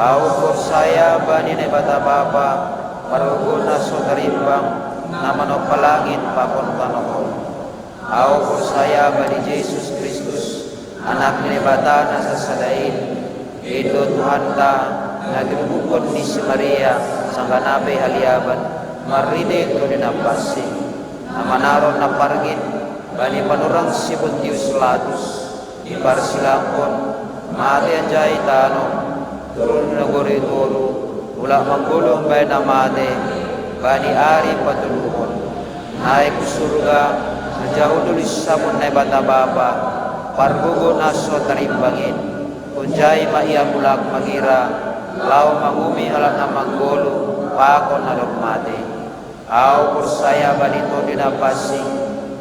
Aukur saya bani nebata bapa paruguna sotarimbang nama no palangit pakon tanoko. Aukur saya bani Yesus Kristus anak nebata nasa sadain itu Tuhan ta nagirbukon ni si Maria sangganabe haliaban maride to dinapasi namanaron na pargin bani panurang si Pontius Pilatus iparsilangkon mati anjay tano turun nagori turu ula manggulong bay namade bani ari patuluhon naik ke surga sejauh tulis sabun na bata bapa pargugo naso tarimbangin kunjay maiya bulak magira lau mangumi alat na manggolo pakon na lukmate au kursaya bani to dinapasing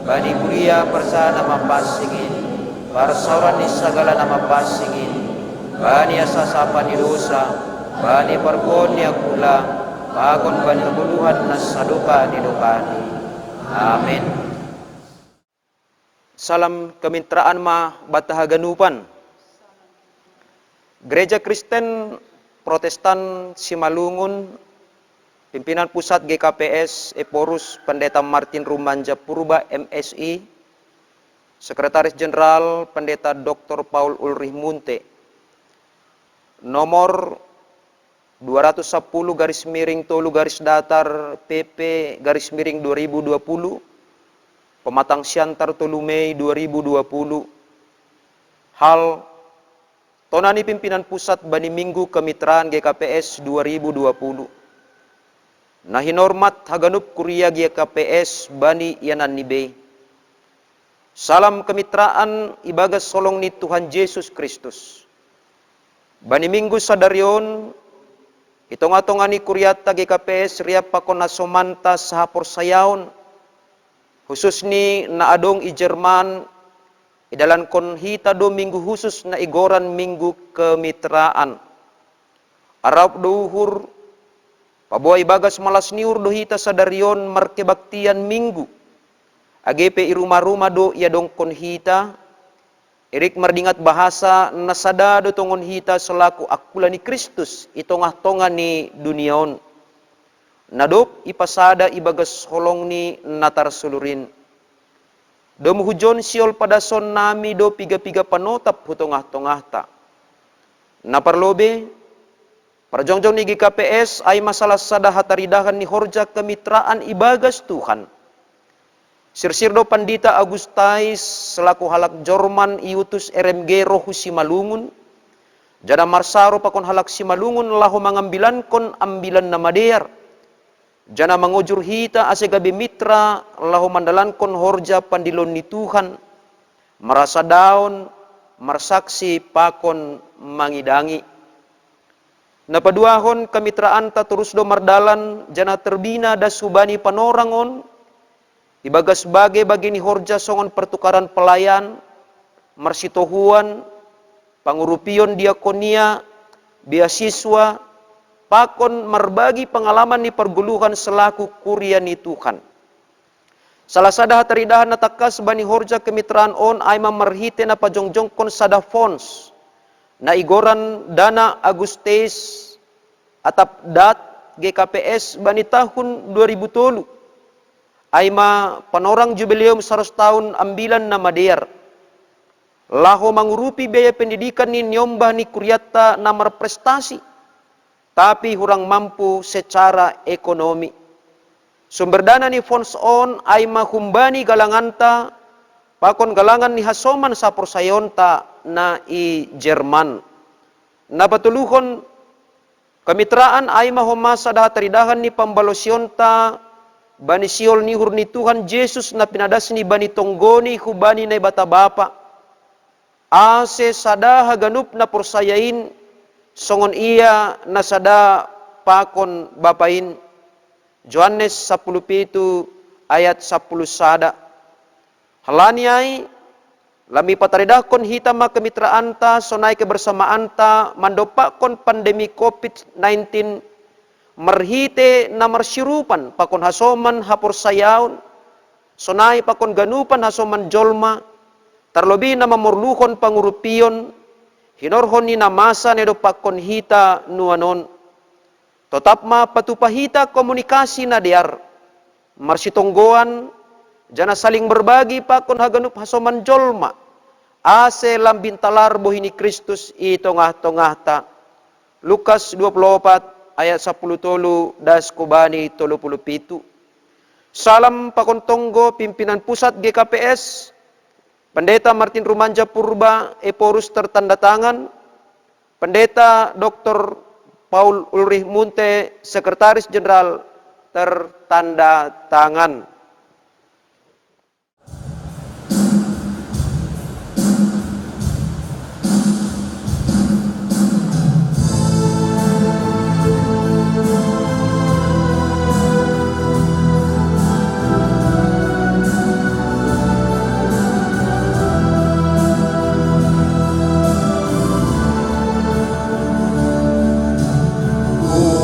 bani kuria persana mapasingin parsauran ni sagala na mapasingin bani asasapa ni dosa bani pargon ni akula pakon bani nabuluhan na saduka ni dukani. Amin. Salam kemitraan ma batahaganupan. Gereja Kristen Protestan Simalungun, pimpinan pusat GKPS Eporus Pendeta Martin Rumanja Purba MSI, Sekretaris Jenderal Pendeta Dr. Paul Ulrich Munte, nomor 210/3 PP /2020, Pematang Siantar 3 Mei 2020. Hal tonani pimpinan pusat bani Minggu Kemitraan GKPS 2020. Na hinormat haganup kuria gia KPS bani yanan nibe. Salam kemitraan ibagas solong ni Tuhan Yesus Kristus. Bani minggu sadarion itonga-tonga ni kuriata GKPS ria pakon nasomanta sahapor sayaon khusus ni na adong i Jerman idalan kon hita do minggu khusus na igoran minggu kemitraan. Arab duhur pabuay bagas malas niur do hita sadarion markebaktian minggu. AGP iruma-ruma do ya dong kon hita. Irik mardingat bahasa nasada do tongon hita selaku akula ni Kristus itongah-tonga ni duniaon. Nadop ipasada ibagas holong ni natar sulurin. Do muhujon siol pada son nami do piga-piga panotap hutongah-tongah ta. Naparlobe parjongjong ni GKPS ay masalah sada hataridahan ni horja kemitraan ibagas Tuhan. Sirsirdo Pandita Agustais selaku halak Jorman iutus RMG rohu Simalungun. Jana Marsaro pakon halak Simalungun lahu mengambilan kon ambilan nama dear. Jana mengujur hita asegabi mitra lahu mandalan kon horja pandilon ni Tuhan. Merasa daun, marsaksi pakon mangidangi. Napaduahon kemitraan ta terus do mardalan jana terbina da subani panorangon. Ibagas bagi ni horja songon pertukaran pelayan, marsitohuan, pangurupion diakonia, beasiswa, pakon marbagi pengalaman ni perguluhan selaku kuria ni Tuhan. Salah sada hataridahan natakas bani horja kemitraan on ay mamarhite na pajongjong kon sada fonds na igoran dana Agustes atap dat GKPS bani tahun 2007. Aima panorang jubileum 100 tahun ambilan nama dear. Laho mengurupi biaya pendidikan ni nyombah ni kuriata namar prestasi. Tapi hurang mampu secara ekonomi. Sumber dana ni fonds on aima humbani galanganta. Pakon galangan ni hasoman sapor sayonta na i Jerman. Napatuluhon kemitraan aima homasa dah teridahan ni pambalosionta. Bani siol ni hurni Tuhan Yesus na pinadas ni bani tonggoni hubani na bata bapa. Ase sada haganup na porsayain songon iya na sada pakon bapain. Johannes 10:7 ayat 10 sada. Halaniay lami pataridakon hitama kemitraan ta sonay kebersamaan ta mandopakon pandemi COVID-19 marhite na marsirupan pakon hasoman hapor sayaon sonay pakon ganupan hasoman jolma tarlobi na mamorluhon pangurupion hinorhon ni namasa nedo pakon hita nuanon totap ma patupahita komunikasi na diar marsitonggoan jana saling berbagi pakon haganup hasoman jolma ase lambintalar bohini Kristus itongah-tongah ta. Lukas 24 ayat 10 tolu das kubani 37. Salam pakontonggo pimpinan pusat GKPS, Pendeta Martin Rumanja Purba Eporus tertanda tangan, Pendeta Dr. Paul Ulrich Munte Sekretaris Jenderal tertanda tangan.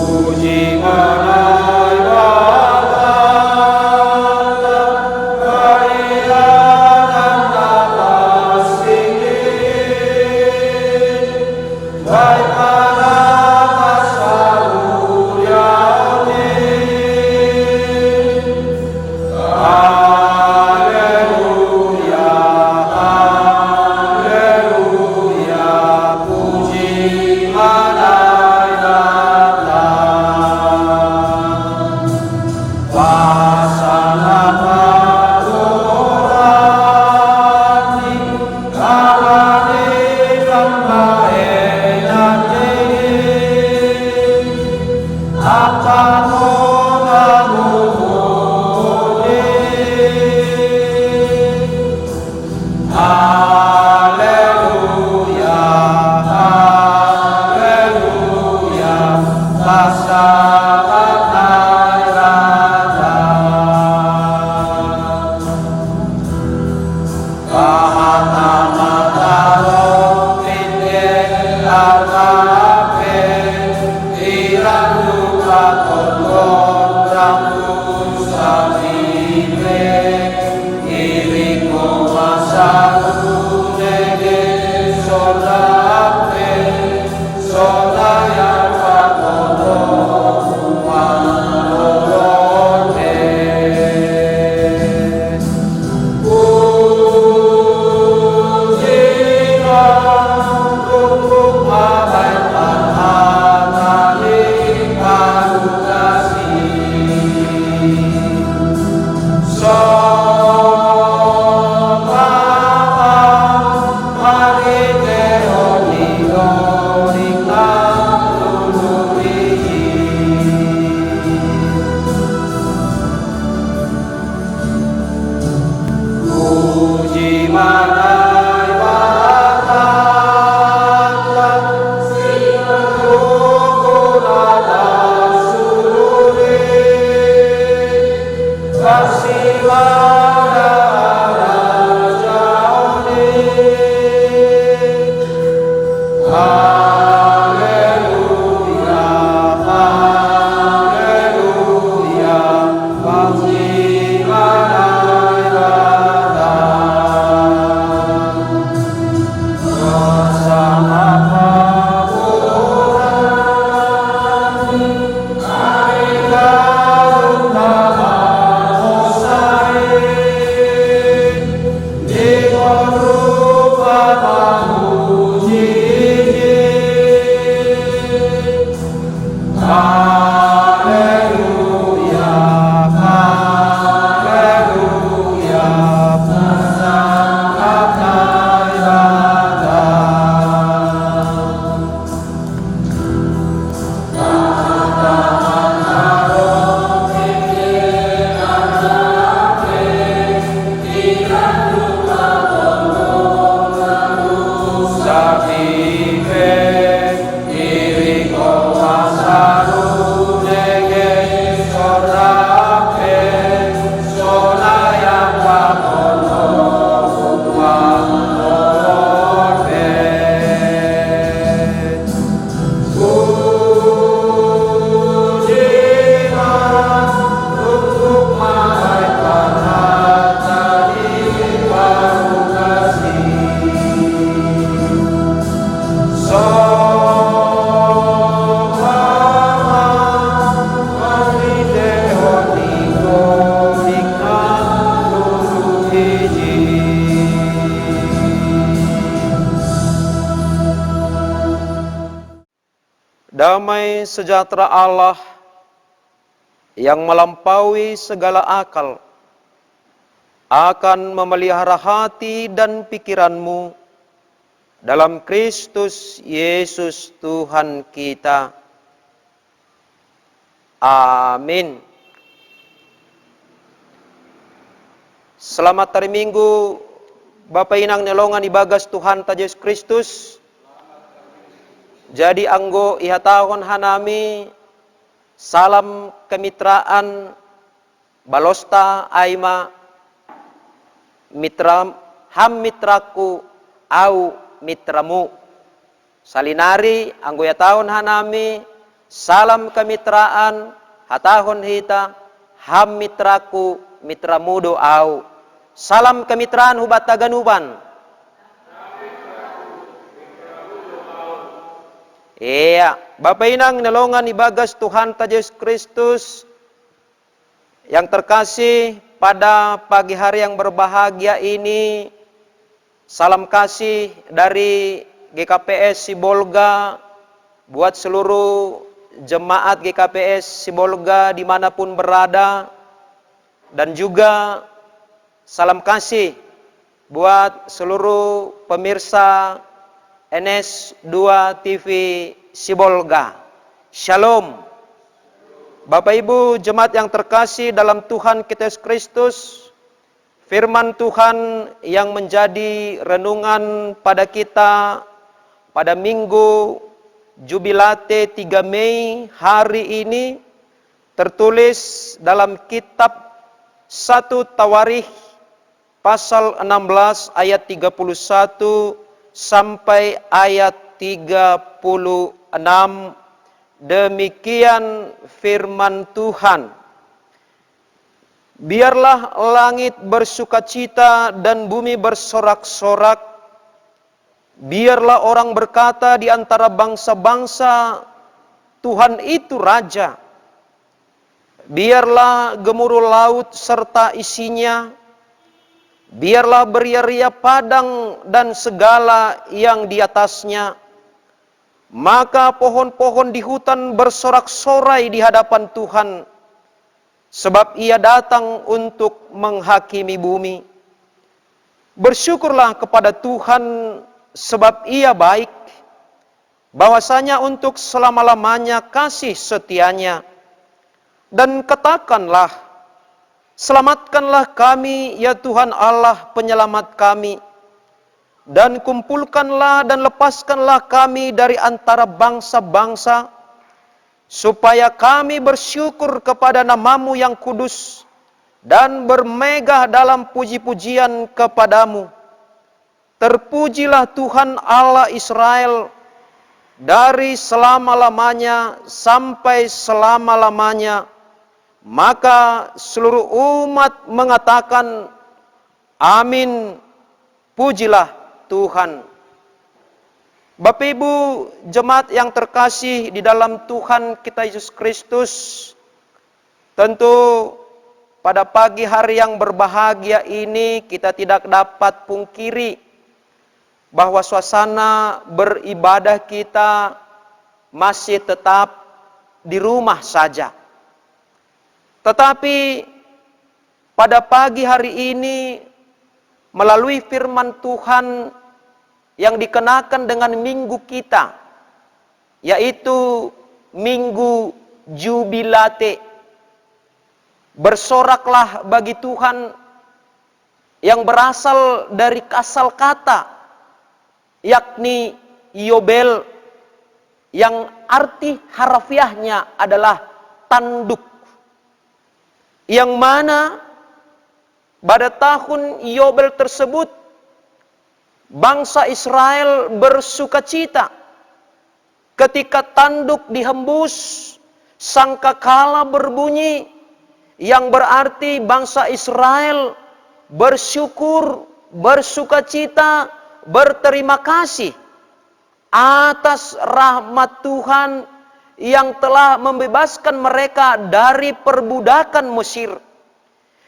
Puji Manai Bapa Damai sejahtera Allah yang melampaui segala akal akan memelihara hati dan pikiranmu dalam Kristus Yesus Tuhan kita. Amin. Selamat hari Minggu, Bapak Inang Nelongan ibagas Tuhan ta Yesus Kristus. Jadi anggo ihatahon hanami salam kemitraan balosta aima mitra ham mitraku au mitramu. Salinari anggo ihatahon hanami salam kemitraan hatahon hita ham mitraku mitramudo au. Salam kemitraan hubat taganuban. Iya, Bapak Inang Nelongan ibagas Tuhan ta Yesus Kristus yang terkasih, pada pagi hari yang berbahagia ini salam kasih dari GKPS Sibolga buat seluruh jemaat GKPS Sibolga dimanapun berada, dan juga salam kasih buat seluruh pemirsa NS2 TV Sibolga. Shalom. Bapak Ibu jemaat yang terkasih dalam Tuhan kita Yesus Kristus, firman Tuhan yang menjadi renungan pada kita pada Minggu Jubilate 3 Mei hari ini tertulis dalam kitab 1 Tawarikh pasal 16 ayat 31 sampai ayat 36. Demikian firman Tuhan. Biarlah langit bersukacita dan bumi bersorak-sorak. Biarlah orang berkata di antara bangsa-bangsa, Tuhan itu Raja. Biarlah gemuruh laut serta isinya. Biarlah beria-ria padang dan segala yang di atasnya. Maka pohon-pohon di hutan bersorak-sorai di hadapan Tuhan, sebab ia datang untuk menghakimi bumi. Bersyukurlah kepada Tuhan, sebab ia baik, bahwasanya untuk selama-lamanya kasih setianya. Dan katakanlah, selamatkanlah kami, ya Tuhan Allah penyelamat kami, dan kumpulkanlah dan lepaskanlah kami dari antara bangsa-bangsa, supaya kami bersyukur kepada nama-Mu yang kudus, dan bermegah dalam puji-pujian kepadamu. Terpujilah Tuhan Allah Israel dari selama-lamanya sampai selama-lamanya. Maka seluruh umat mengatakan, amin, pujilah Tuhan. Bapak Ibu jemaat yang terkasih di dalam Tuhan kita Yesus Kristus, tentu pada pagi hari yang berbahagia ini kita tidak dapat pungkiri bahwa suasana beribadah kita masih tetap di rumah saja. Tetapi pada pagi hari ini melalui firman Tuhan yang dikenakan dengan minggu kita, yaitu Minggu Jubilate, bersoraklah bagi Tuhan, yang berasal dari kasal kata, yakni Yobel, yang arti harafiahnya adalah tanduk. Yang mana pada tahun Yobel tersebut bangsa Israel bersukacita ketika tanduk dihembus, sangkakala berbunyi, yang berarti bangsa Israel bersyukur, bersukacita, berterima kasih atas rahmat Tuhan yang telah membebaskan mereka dari perbudakan Mesir,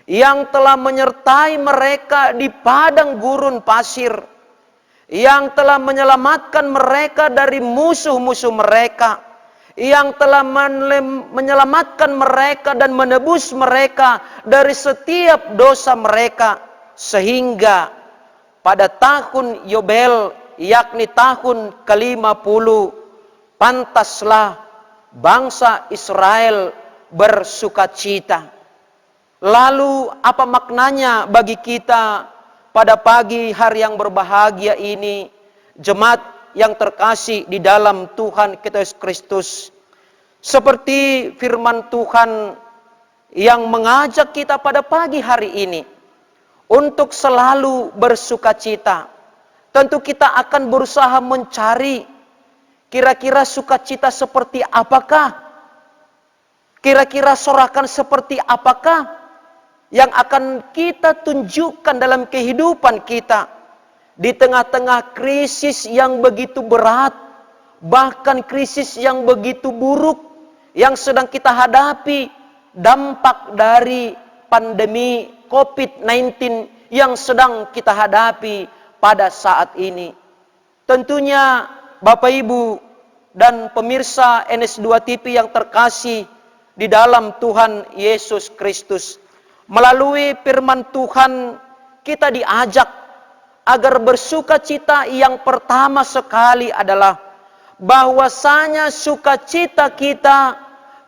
yang telah menyertai mereka di padang gurun pasir, yang telah menyelamatkan mereka dari musuh-musuh mereka, yang telah menyelamatkan mereka dan menebus mereka dari setiap dosa mereka, sehingga pada tahun Yobel, yakni tahun ke-50, pantaslah bangsa Israel bersukacita. Lalu apa maknanya bagi kita pada pagi hari yang berbahagia ini, jemaat yang terkasih di dalam Tuhan kita Yesus Kristus? Seperti firman Tuhan yang mengajak kita pada pagi hari ini untuk selalu bersukacita. Tentu kita akan berusaha mencari kira-kira sukacita seperti apakah? Kira-kira sorakan seperti apakah yang akan kita tunjukkan dalam kehidupan kita di tengah-tengah krisis yang begitu berat, bahkan krisis yang begitu buruk yang sedang kita hadapi, dampak dari pandemi COVID-19 yang sedang kita hadapi pada saat ini. Tentunya Bapak Ibu dan pemirsa NS2 TV yang terkasih di dalam Tuhan Yesus Kristus, melalui firman Tuhan kita diajak agar bersukacita. Yang pertama sekali adalah bahwasanya sukacita kita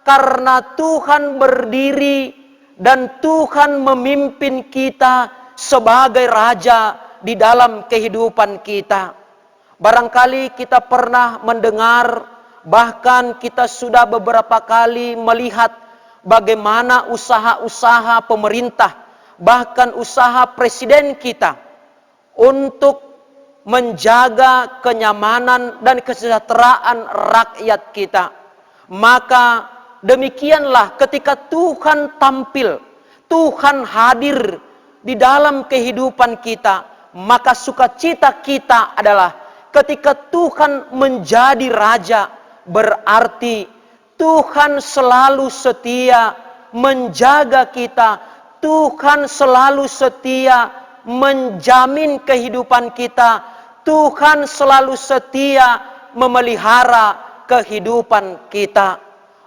karena Tuhan berdiri dan Tuhan memimpin kita sebagai Raja di dalam kehidupan kita. Barangkali kita pernah mendengar, bahkan kita sudah beberapa kali melihat bagaimana usaha-usaha pemerintah, bahkan usaha presiden kita untuk menjaga kenyamanan dan kesejahteraan rakyat kita. Maka demikianlah ketika Tuhan tampil, Tuhan hadir di dalam kehidupan kita, maka sukacita kita adalah ketika Tuhan menjadi Raja, berarti Tuhan selalu setia menjaga kita. Tuhan selalu setia menjamin kehidupan kita. Tuhan selalu setia memelihara kehidupan kita.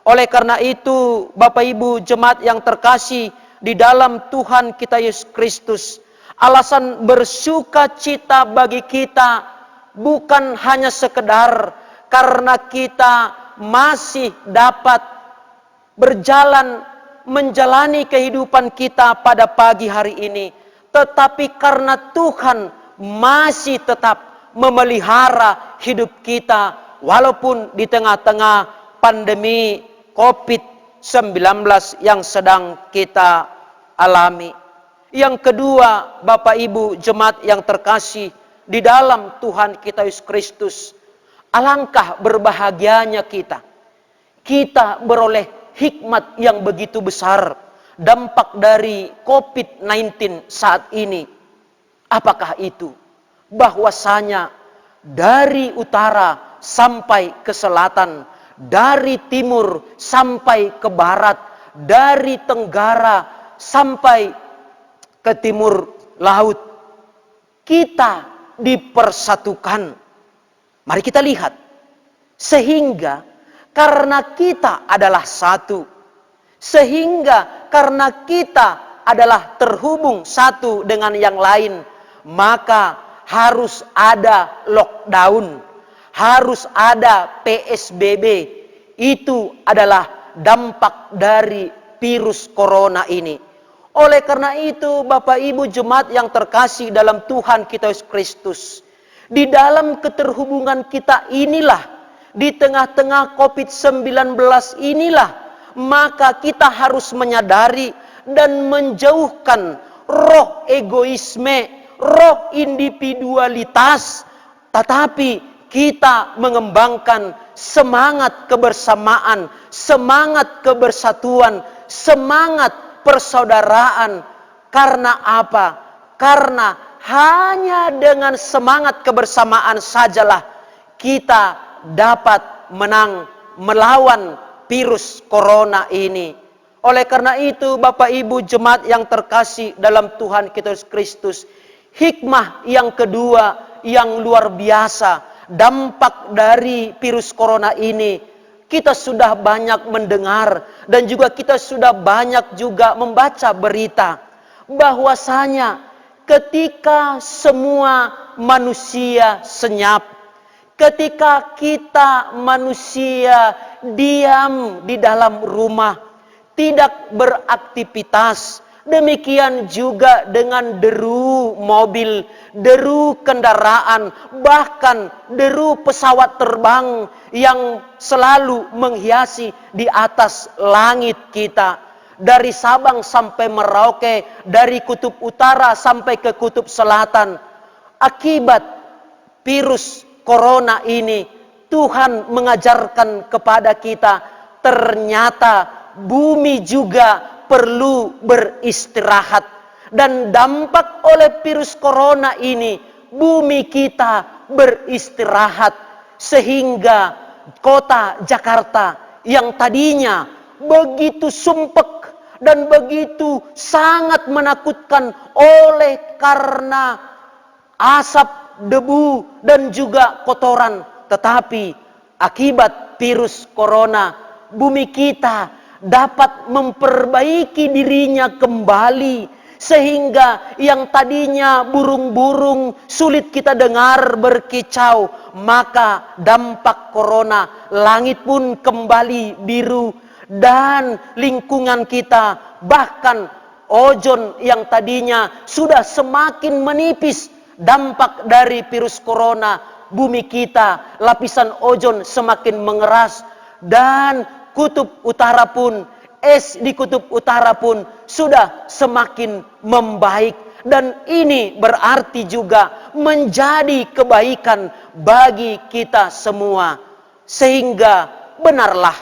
Oleh karena itu, Bapak Ibu jemaat yang terkasih di dalam Tuhan kita Yesus Kristus, alasan bersukacita bagi kita bukan hanya sekedar karena kita masih dapat berjalan menjalani kehidupan kita pada pagi hari ini, tetapi karena Tuhan masih tetap memelihara hidup kita walaupun di tengah-tengah pandemi COVID-19 yang sedang kita alami. Yang kedua, Bapak Ibu jemaat yang terkasih di dalam Tuhan kita Yesus Kristus, alangkah berbahagianya kita. Kita beroleh hikmat yang begitu besar dampak dari COVID-19 saat ini. Apakah itu? Bahwasanya dari utara sampai ke selatan, dari timur sampai ke barat, dari tenggara sampai ke timur laut, kita dipersatukan. Mari kita lihat. Sehingga karena kita adalah satu, sehingga karena kita adalah terhubung satu dengan yang lain, maka harus ada lockdown, harus ada PSBB. Itu adalah dampak dari virus corona ini. Oleh karena itu, Bapak Ibu jemaat yang terkasih dalam Tuhan kita Yesus Kristus, di dalam keterhubungan kita inilah, di tengah-tengah COVID-19 inilah, maka kita harus menyadari dan menjauhkan roh egoisme, roh individualitas, tetapi kita mengembangkan semangat kebersamaan, semangat kebersatuan, semangat persaudaraan. Karena apa? Karena hanya dengan semangat kebersamaan sajalah kita dapat menang melawan virus corona ini. Oleh karena itu, Bapak Ibu jemaat yang terkasih dalam Tuhan kita Yesus Kristus, hikmah yang kedua yang luar biasa dampak dari virus corona ini, kita sudah banyak mendengar dan juga kita sudah banyak juga membaca berita bahwasanya ketika semua manusia senyap, ketika kita manusia diam di dalam rumah, tidak beraktivitas, demikian juga dengan deru mobil, deru kendaraan, bahkan deru pesawat terbang yang selalu menghiasi di atas langit kita. Dari Sabang sampai Merauke, dari kutub utara sampai ke kutub selatan. Akibat virus corona ini, Tuhan mengajarkan kepada kita, ternyata bumi juga perlu beristirahat. Dan dampak oleh virus corona ini, bumi kita beristirahat. Sehingga kota Jakarta yang tadinya begitu sumpek dan begitu sangat menakutkan oleh karena asap, debu, dan juga kotoran. Tetapi akibat virus corona, bumi kita dapat memperbaiki dirinya kembali, sehingga yang tadinya burung-burung sulit kita dengar berkicau, maka dampak corona, langit pun kembali biru, dan lingkungan kita, bahkan ozon yang tadinya sudah semakin menipis dampak dari virus corona, bumi kita lapisan ozon semakin mengeras, dan kutub utara pun, es di kutub utara pun sudah semakin membaik. Dan ini berarti juga menjadi kebaikan bagi kita semua. Sehingga benarlah,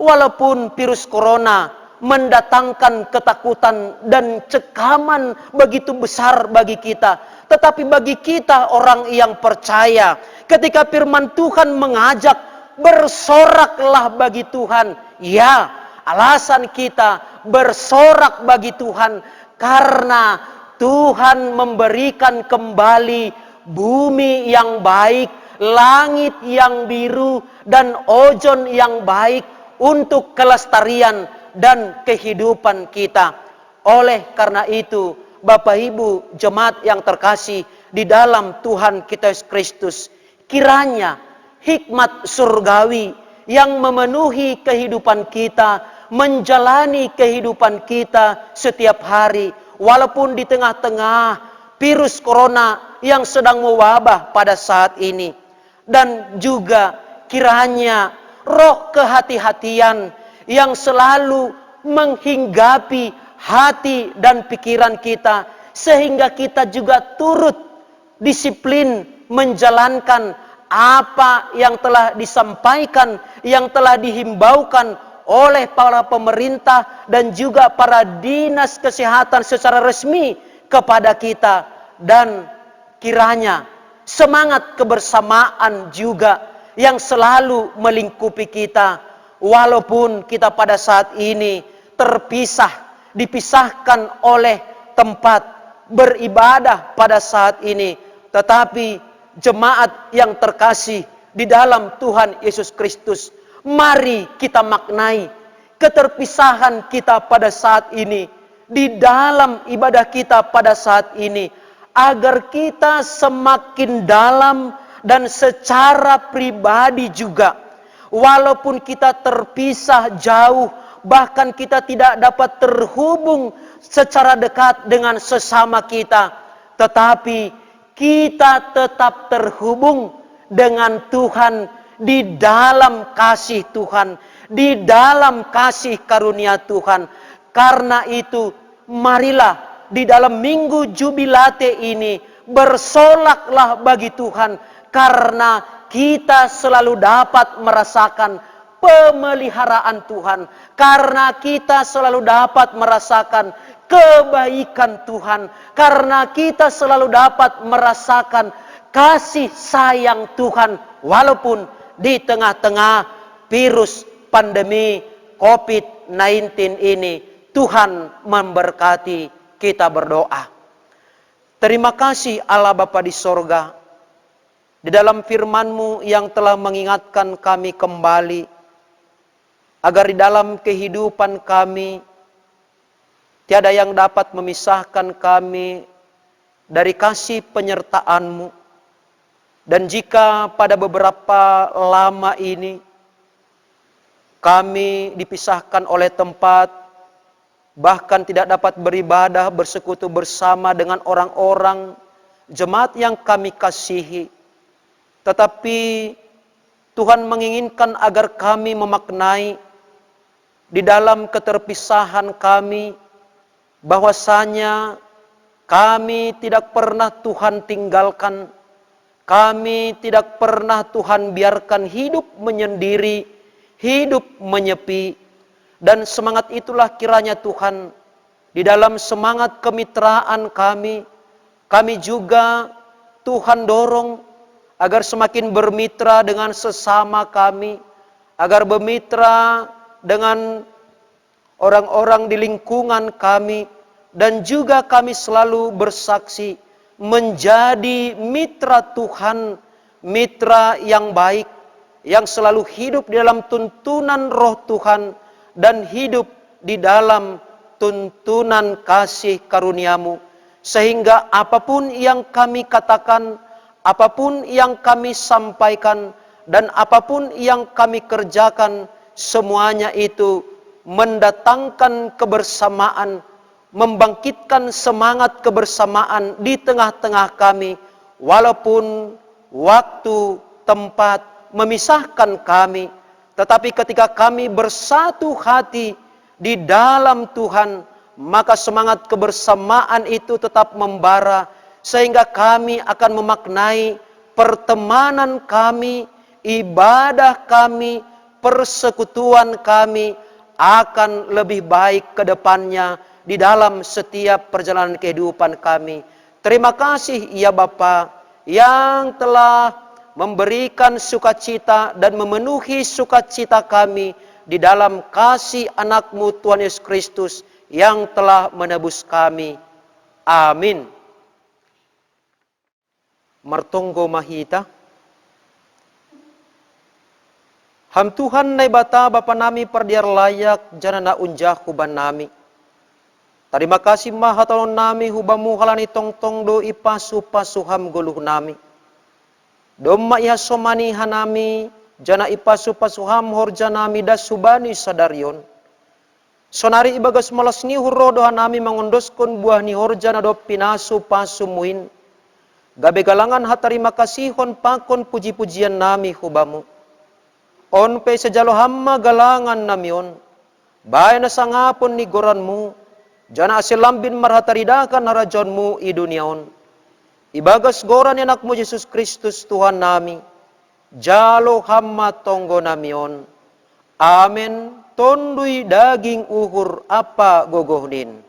walaupun virus corona mendatangkan ketakutan dan cekaman begitu besar bagi kita, tetapi bagi kita orang yang percaya, ketika firman Tuhan mengajak, bersoraklah bagi Tuhan. Ya, alasan kita bersorak bagi Tuhan karena Tuhan memberikan kembali bumi yang baik, langit yang biru, dan ozon yang baik untuk kelestarian dan kehidupan kita. Oleh karena itu, Bapak Ibu jemaat yang terkasih di dalam Tuhan kita Yesus Kristus, kiranya hikmat surgawi yang memenuhi kehidupan kita, menjalani kehidupan kita setiap hari, walaupun di tengah-tengah virus corona yang sedang mewabah pada saat ini. Dan juga kiranya roh kehati-hatian yang selalu menghinggapi hati dan pikiran kita, sehingga kita juga turut disiplin menjalankan apa yang telah disampaikan, yang telah dihimbaukan oleh para pemerintah dan juga para dinas kesehatan secara resmi kepada kita. Dan kiranya semangat kebersamaan juga yang selalu melingkupi kita, walaupun kita pada saat ini dipisahkan oleh tempat beribadah pada saat ini, tetapi jemaat yang terkasih di dalam Tuhan Yesus Kristus, mari kita maknai keterpisahan kita pada saat ini di dalam ibadah kita pada saat ini, agar kita semakin dalam dan secara pribadi juga, walaupun kita terpisah jauh, bahkan kita tidak dapat terhubung secara dekat dengan sesama kita, tetapi kita tetap terhubung dengan Tuhan di dalam kasih Tuhan, di dalam kasih karunia Tuhan. Karena itu, marilah di dalam minggu jubilate ini bersolaklah bagi Tuhan, karena kita selalu dapat merasakan pemeliharaan Tuhan, karena kita selalu dapat merasakan kebaikan Tuhan, karena kita selalu dapat merasakan kasih sayang Tuhan, walaupun di tengah-tengah virus pandemi COVID-19 ini. Tuhan memberkati. Kita berdoa. Terima kasih Allah Bapa di sorga, di dalam firman-Mu yang telah mengingatkan kami kembali, agar di dalam kehidupan kami tiada yang dapat memisahkan kami dari kasih penyertaan-Mu. Dan jika pada beberapa lama ini kami dipisahkan oleh tempat, bahkan tidak dapat beribadah bersekutu bersama dengan orang-orang jemaat yang kami kasihi, tetapi Tuhan menginginkan agar kami memaknai di dalam keterpisahan kami, bahwasanya kami tidak pernah Tuhan tinggalkan, kami tidak pernah Tuhan biarkan hidup menyendiri, hidup menyepi. Dan semangat itulah kiranya Tuhan, di dalam semangat kemitraan kami juga Tuhan dorong agar semakin bermitra dengan sesama kami, agar bermitra dengan orang-orang di lingkungan kami, dan juga kami selalu bersaksi menjadi mitra Tuhan, mitra yang baik, yang selalu hidup di dalam tuntunan Roh Tuhan, dan hidup di dalam tuntunan kasih karunia-Mu, sehingga apapun yang kami katakan, apapun yang kami sampaikan, dan apapun yang kami kerjakan, semuanya itu mendatangkan kebersamaan, membangkitkan semangat kebersamaan di tengah-tengah kami, walaupun waktu, tempat memisahkan kami. Tetapi ketika kami bersatu hati di dalam Tuhan, maka semangat kebersamaan itu tetap membara, sehingga kami akan memaknai pertemanan kami, ibadah kami, persekutuan kami akan lebih baik ke depannya di dalam setiap perjalanan kehidupan kami. Terima kasih ya Bapa yang telah memberikan sukacita dan memenuhi sukacita kami di dalam kasih anak-Mu Tuhan Yesus Kristus yang telah menebus kami. Amin. Martonggo mahita. Ham Tuhan nai bata Bapa nami perdiar layak janana unjah huban nami. Terima kasih maha tolong nami hubamu halani tong-tong do ipasu pasuham guluh nami. Domma iha somani hanami jana ipasu pasuham horjanami das subani sadarion. Sonari ibagas malas ni hurrodo hanami mangondoskon buah ni horjana do pinasu pasumuin. Gabe galangan hatarima kasihon pakon puji-pujian nami hubamu. On pe sejalo hamma galangan namion. Bae na sangapon ni goranmu. Jana asilambin marhataridakan narajonmu i duniaon. Ibagas goran anakmu Yesus Kristus Tuhan nami. Jalo hamma tonggo namion. Amen. Tondui daging uhur apa gogohnin.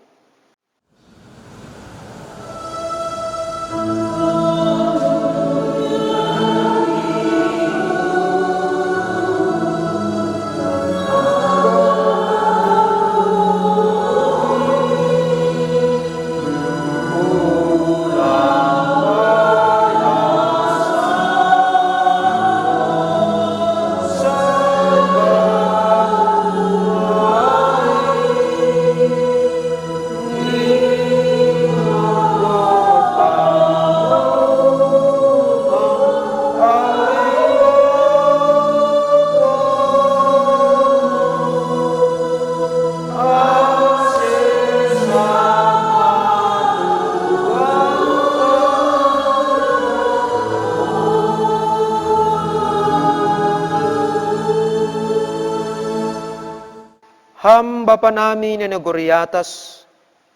Ham Bapa namin na naguriatas,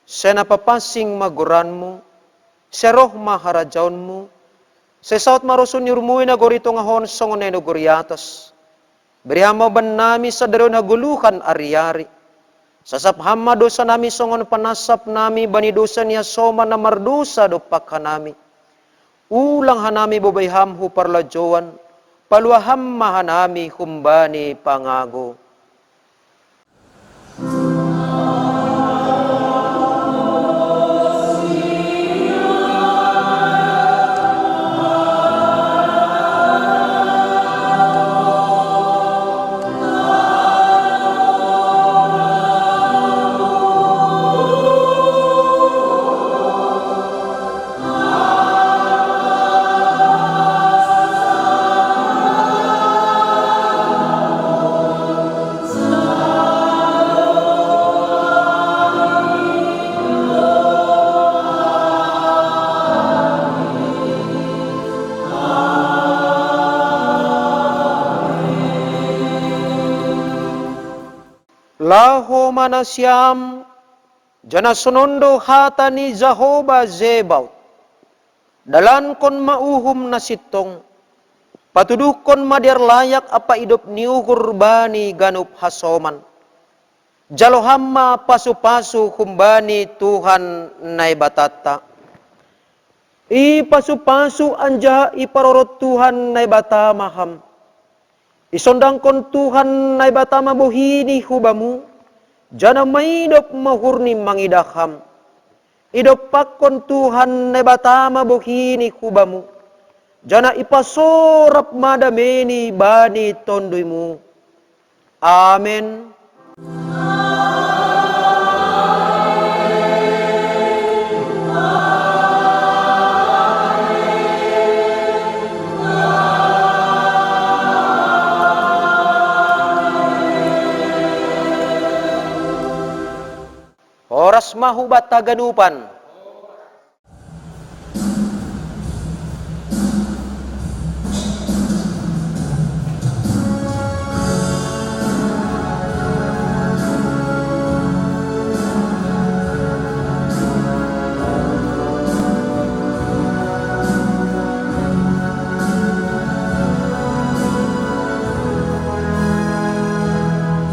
sa napapasing maguranmu, sa roh maharajawnmu, sa saot marusun yurmuin na gorito nga hon songon na naguriatas. Berihan mo ban nami sa daro naguluhan ari-ari. Sasapham dosa nami songon panasap nami banidusa niya soma na mardusa do pakhanami. Ulang hanami bobayham hu parlajowan, paluaham mahanami humbani pangago. Laho manasyam, jana sunondo hata ni Jehovah Zebaut. Dalan kon mauhum na sitong, patudukon madiar layak apa idop niu kurbani ganup hasoman. Jalohamma pasu-pasu humbani Tuhan nai batata. I pasu-pasu anja iparorot Tuhan nai batamaham. Isondang kon Tuhan nai batama bohini hubamu, jana maidop mahurni mangidaham. Idop pakon Tuhan nai batama bohini hubamu, jana ipasorap madameni bani tonduimu. Amen. Oras mahubat tagadupan.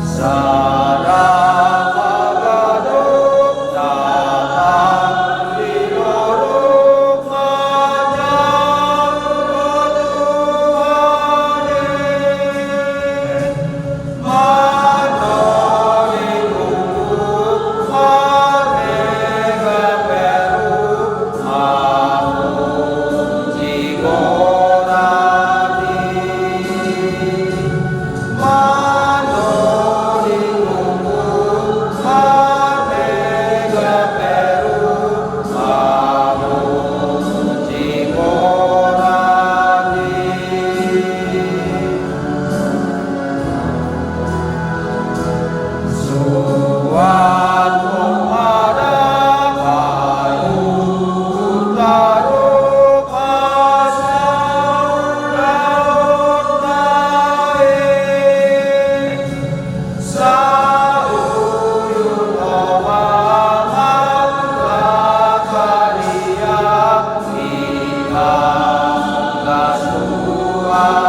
Sada magadup datang Tuhan